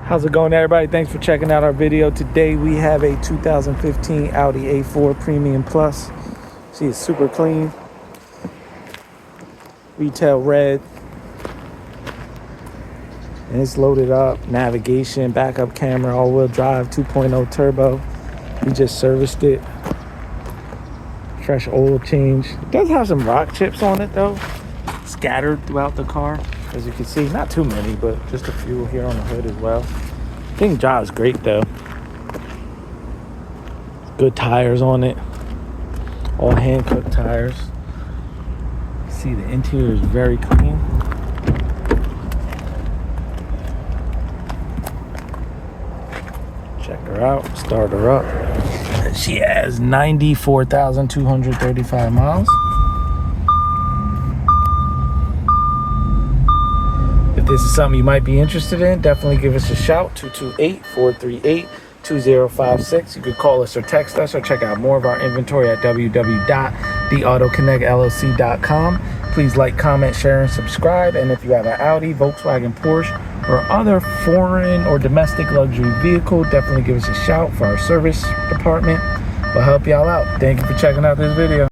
How's it going, everybody? Thanks for checking out our video. Today we have a 2015 Audi A4 Premium Plus. See, it's super clean. Retail red. And it's loaded up. Navigation, backup camera, all-wheel drive, 2.0 turbo. We just serviced it. Fresh oil change. It does have some rock chips on it though, scattered throughout the car. As you can see, not too many, but just a few here on the hood as well. Thing drives great though. Good tires on it. All hand-cut tires. See, the interior is very clean. Check her out. Start her up. She has 94,235 miles. If this is something you might be interested in, definitely give us a shout. 228-438-2056. You could call us or text us or check out more of our inventory at www.theautoconnectllc.com. Please like, comment, share, and subscribe. And if you have an Audi, Volkswagen, Porsche, or other foreign or domestic luxury vehicle, definitely give us a shout for our service department. We'll help y'all out. Thank you for checking out this video.